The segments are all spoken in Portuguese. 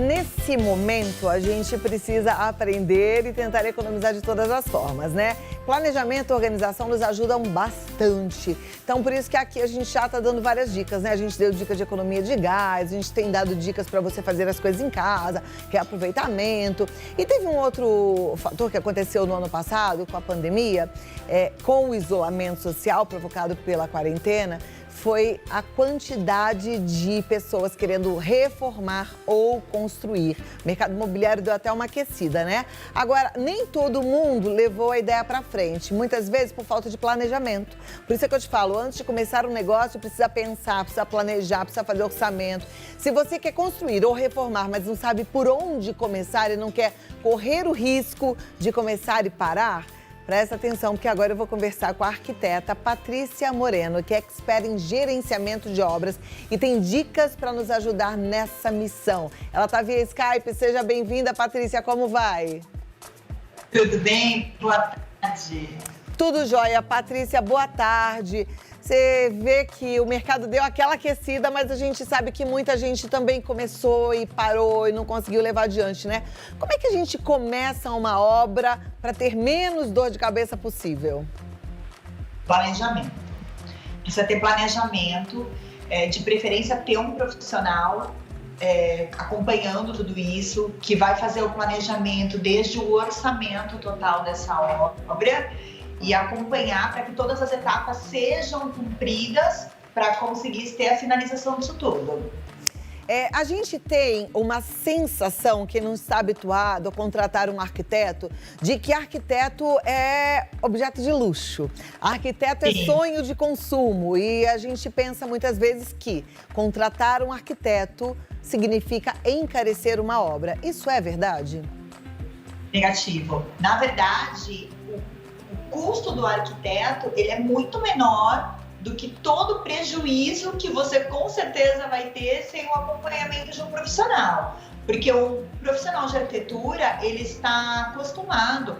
Nesse momento, a gente precisa aprender e tentar economizar de todas as formas, né? Planejamento e organização nos ajudam bastante. Então, por isso que aqui a gente já está dando várias dicas, né? A gente deu dicas de economia de gás, a gente tem dado dicas para você fazer as coisas em casa, reaproveitamento. E teve um outro fator que aconteceu no ano passado, com a pandemia, com o isolamento social provocado pela quarentena, foi a quantidade de pessoas querendo reformar ou construir. O mercado imobiliário deu até uma aquecida, né? Agora, nem todo mundo levou a ideia para frente, muitas vezes por falta de planejamento. Por isso é que eu te falo, antes de começar um negócio, precisa pensar, precisa planejar, precisa fazer orçamento. Se você quer construir ou reformar, mas não sabe por onde começar e não quer correr o risco de começar e parar, presta atenção, porque agora eu vou conversar com a arquiteta Patrícia Moreno, que é expert em gerenciamento de obras e tem dicas para nos ajudar nessa missão. Ela está via Skype. Seja bem-vinda, Patrícia. Como vai? Tudo bem? Boa tarde. Tudo jóia. Patrícia, boa tarde. Você vê que o mercado deu aquela aquecida, mas a gente sabe que muita gente também começou e parou e não conseguiu levar adiante, né? Como é que a gente começa uma obra para ter menos dor de cabeça possível? Planejamento. Precisa ter planejamento, de preferência ter um profissional acompanhando tudo isso, que vai fazer o planejamento desde o orçamento total dessa obra e acompanhar para que todas as etapas sejam cumpridas para conseguir ter a finalização disso tudo. A gente tem uma sensação, que não está habituado a contratar um arquiteto, de que arquiteto é objeto de luxo. Arquiteto é sonho de consumo e a gente pensa muitas vezes que contratar um arquiteto significa encarecer uma obra. Isso é verdade? Negativo. Na verdade, o custo do arquiteto ele é muito menor do que todo o prejuízo que você com certeza vai ter sem o acompanhamento de um profissional. Porque o profissional de arquitetura, ele está acostumado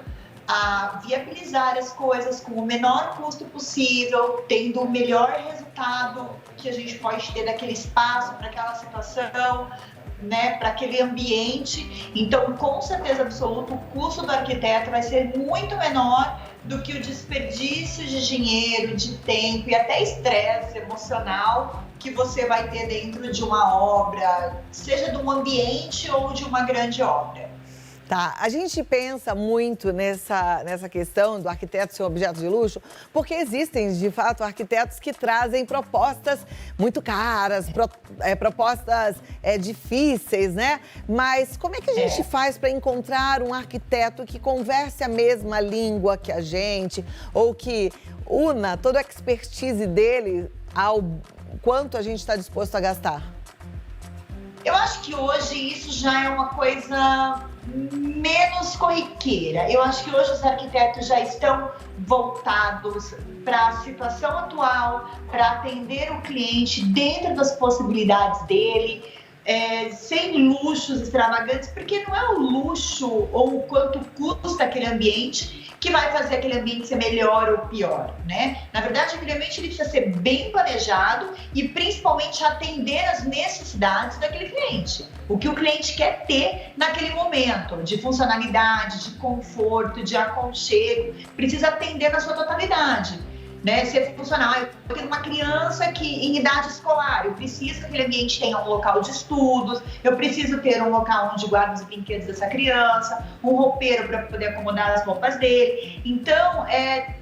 a viabilizar as coisas com o menor custo possível, tendo o melhor resultado que a gente pode ter daquele espaço, para aquela situação, né, para aquele ambiente. Então, com certeza absoluta, o custo do arquiteto vai ser muito menor do que o desperdício de dinheiro, de tempo e até estresse emocional que você vai ter dentro de uma obra, seja de um ambiente ou de uma grande obra. Tá, a gente pensa muito nessa questão do arquiteto ser um objeto de luxo, porque existem, de fato, arquitetos que trazem propostas muito caras, propostas difíceis, né? Mas como é que a gente faz para encontrar um arquiteto que converse a mesma língua que a gente, ou que una toda a expertise dele ao quanto a gente está disposto a gastar? Eu acho que hoje isso já é uma coisa menos corriqueira. Eu acho que hoje os arquitetos já estão voltados para a situação atual, para atender o cliente dentro das possibilidades dele, sem luxos extravagantes, porque não é o luxo ou o quanto custa aquele ambiente que vai fazer aquele ambiente ser melhor ou pior, né? Na verdade, aquele ambiente ele precisa ser bem planejado e principalmente atender as necessidades daquele cliente. O que o cliente quer ter naquele momento, de funcionalidade, de conforto, de aconchego, precisa atender na sua totalidade. Né, ser funcional. Eu tenho uma criança que em idade escolar, eu preciso que aquele ambiente tenha um local de estudos, eu preciso ter um local onde guardo os brinquedos dessa criança, um roupeiro para poder acomodar as roupas dele. Então,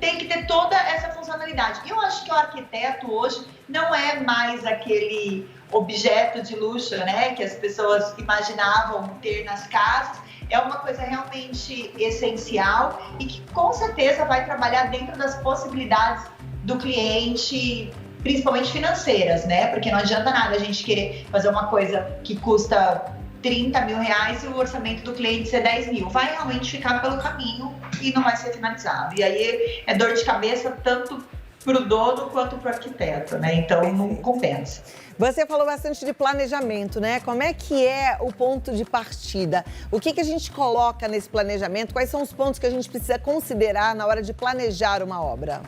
tem que ter toda essa funcionalidade. E eu acho que o arquiteto hoje não é mais aquele objeto de luxo, né, que as pessoas imaginavam ter nas casas. É uma coisa realmente essencial e que com certeza vai trabalhar dentro das possibilidades do cliente, principalmente financeiras, né? Porque não adianta nada a gente querer fazer uma coisa que custa 30 mil reais e o orçamento do cliente ser 10 mil. Vai realmente ficar pelo caminho e não vai ser finalizado. E aí é dor de cabeça tanto para o dono quanto para o arquiteto, né? Então não compensa. Você falou bastante de planejamento, né? Como é que é o ponto de partida? O que a gente coloca nesse planejamento? Quais são os pontos que a gente precisa considerar na hora de planejar uma obra?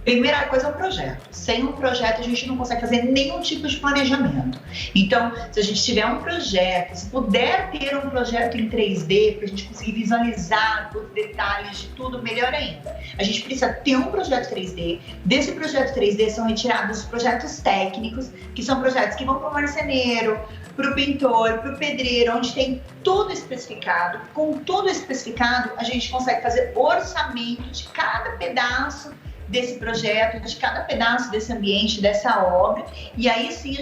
Primeira coisa é um projeto. Sem um projeto, a gente não consegue fazer nenhum tipo de planejamento. Então, se a gente tiver um projeto, se puder ter um projeto em 3D, para a gente conseguir visualizar os detalhes de tudo, melhor ainda. A gente precisa ter um projeto 3D. Desse projeto 3D são retirados os projetos técnicos, que são projetos que vão para o marceneiro, para o pintor, para o pedreiro, onde tem tudo especificado. Com tudo especificado, a gente consegue fazer orçamento de cada pedaço desse projeto, de cada pedaço desse ambiente, dessa obra, e aí sim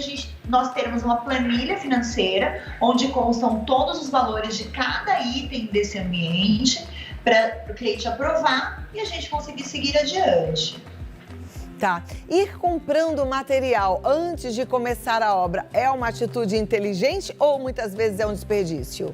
nós teremos uma planilha financeira onde constam todos os valores de cada item desse ambiente para o cliente aprovar e a gente conseguir seguir adiante. Tá. Ir comprando material antes de começar a obra é uma atitude inteligente ou muitas vezes é um desperdício?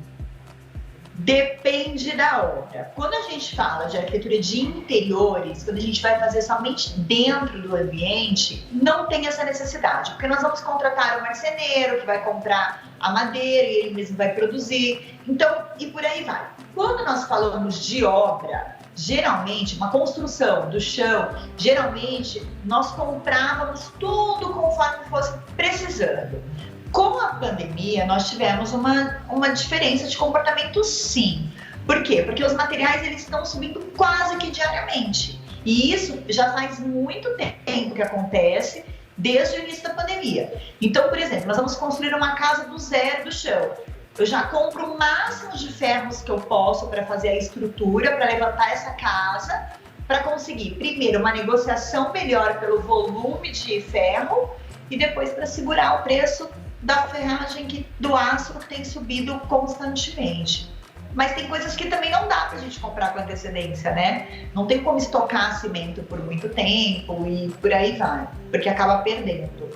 Depende da obra. Quando a gente fala de arquitetura de interiores, quando a gente vai fazer somente dentro do ambiente, não tem essa necessidade, porque nós vamos contratar o marceneiro que vai comprar a madeira e ele mesmo vai produzir, então, e por aí vai. Quando nós falamos de obra, geralmente, uma construção do chão, geralmente nós comprávamos tudo conforme fosse precisando. Com a pandemia, nós tivemos uma diferença de comportamento, sim. Por quê? Porque os materiais eles estão subindo quase que diariamente. E isso já faz muito tempo que acontece, desde o início da pandemia. Então, por exemplo, nós vamos construir uma casa do zero do chão. Eu já compro o máximo de ferros que eu posso para fazer a estrutura, para levantar essa casa, para conseguir, primeiro, uma negociação melhor pelo volume de ferro e depois para segurar o preço da ferragem do aço que tem subido constantemente. Mas tem coisas que também não dá pra gente comprar com antecedência, né? Não tem como estocar cimento por muito tempo e por aí vai, porque acaba perdendo.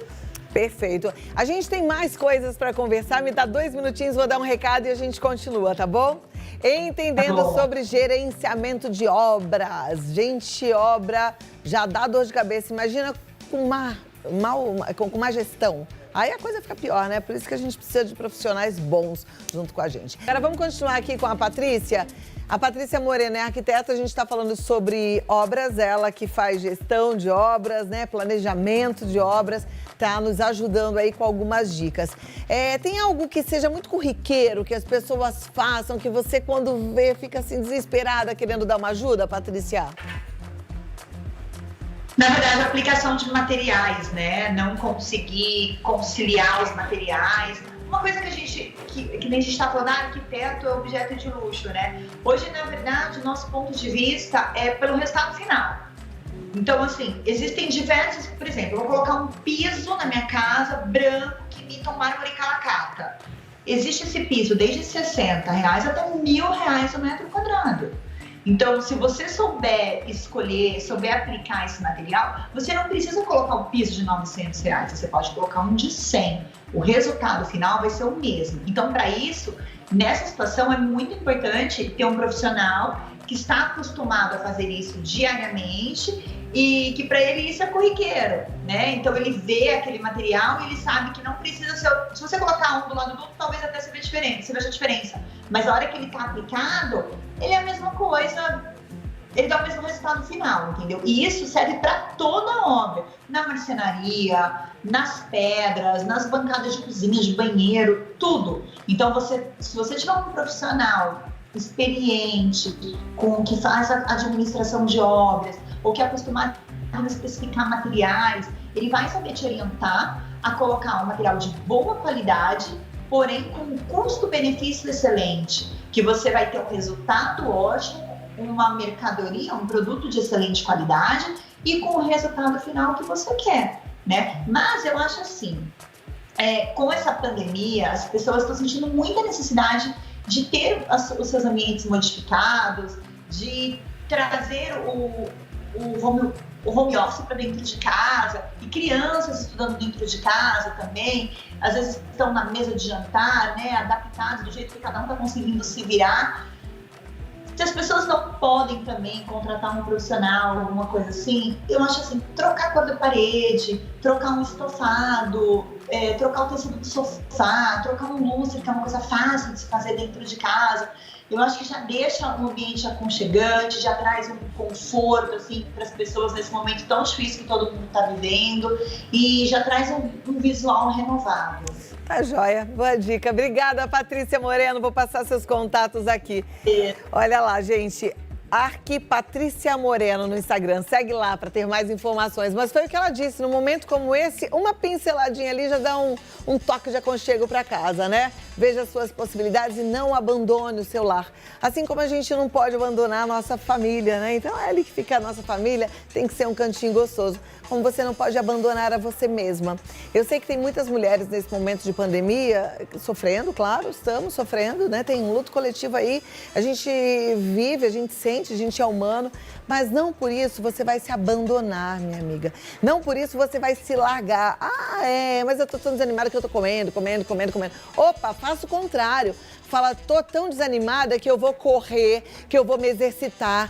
Perfeito. A gente tem mais coisas para conversar, me dá 2 minutinhos, vou dar um recado e a gente continua, tá bom? Entendendo sobre gerenciamento de obras. Gente, obra já dá dor de cabeça, imagina com má gestão. Aí a coisa fica pior, né? Por isso que a gente precisa de profissionais bons junto com a gente. Agora vamos continuar aqui com a Patrícia. A Patrícia Moreno é arquiteta, a gente está falando sobre obras, ela que faz gestão de obras, né? Planejamento de obras, tá nos ajudando aí com algumas dicas. Tem algo que seja muito corriqueiro, que as pessoas façam, que você quando vê fica assim desesperada querendo dar uma ajuda, Patrícia? Na verdade, a aplicação de materiais, né? Não conseguir conciliar os materiais. Uma coisa que nem a gente está falando, arquiteto é objeto de luxo, né? Hoje, na verdade, o nosso ponto de vista é pelo resultado final. Então, assim, existem diversos, por exemplo, eu vou colocar um piso na minha casa branco que imita um mármore calacata. Existe esse piso desde R$60 até R$1.000 o metro quadrado. Então, se você souber escolher, souber aplicar esse material, você não precisa colocar um piso de R$900, você pode colocar um de 100. O resultado final vai ser o mesmo. Então, para isso, nessa situação é muito importante ter um profissional que está acostumado a fazer isso diariamente e que para ele isso é corriqueiro, né? Então ele vê aquele material e ele sabe que não precisa ser... Se você colocar um do lado do outro, talvez até você veja a diferença. Mas a hora que ele está aplicado, ele é a mesma coisa, ele dá o mesmo resultado final, entendeu? E isso serve para toda a obra, na marcenaria, nas pedras, nas bancadas de cozinha, de banheiro, tudo. Então, se você tiver um profissional experiente, que faz a administração de obras, ou que é acostumado a especificar materiais, ele vai saber te orientar a colocar um material de boa qualidade, porém com um custo-benefício excelente, que você vai ter um resultado ótimo, uma mercadoria, um produto de excelente qualidade e com o resultado final que você quer, né? Mas eu acho assim, com essa pandemia, as pessoas estão sentindo muita necessidade de ter os seus ambientes modificados, de trazer o home office para dentro de casa, e crianças estudando dentro de casa também, às vezes estão na mesa de jantar, né, adaptados do jeito que cada um está conseguindo se virar. Se as pessoas não podem também contratar um profissional, alguma coisa assim, eu acho assim, trocar a cor da parede, trocar um estofado, trocar o tecido do sofá, trocar um lustre, que é uma coisa fácil de se fazer dentro de casa. eu acho que já deixa um ambiente aconchegante, já traz um conforto assim, para as pessoas nesse momento tão difícil que todo mundo está vivendo e já traz um visual renovado. Tá joia, boa dica. Obrigada, Patrícia Moreno, vou passar seus contatos aqui. Olha lá, gente, Patrícia Moreno no Instagram, segue lá para ter mais informações. Mas foi o que ela disse, num momento como esse, uma pinceladinha ali já dá um toque de aconchego para casa, né? Veja as suas possibilidades e não abandone o seu lar. Assim como a gente não pode abandonar a nossa família, né? Então é ali que fica a nossa família, tem que ser um cantinho gostoso. Como você não pode abandonar a você mesma. Eu sei que tem muitas mulheres nesse momento de pandemia sofrendo, claro, estamos sofrendo, né? Tem um luto coletivo aí, a gente vive, a gente sente, a gente é humano, mas não por isso você vai se abandonar, minha amiga. Não por isso você vai se largar. Mas eu tô tão desanimada que eu tô comendo. Opa, faça o contrário. Fala, tô tão desanimada que eu vou correr, que eu vou me exercitar,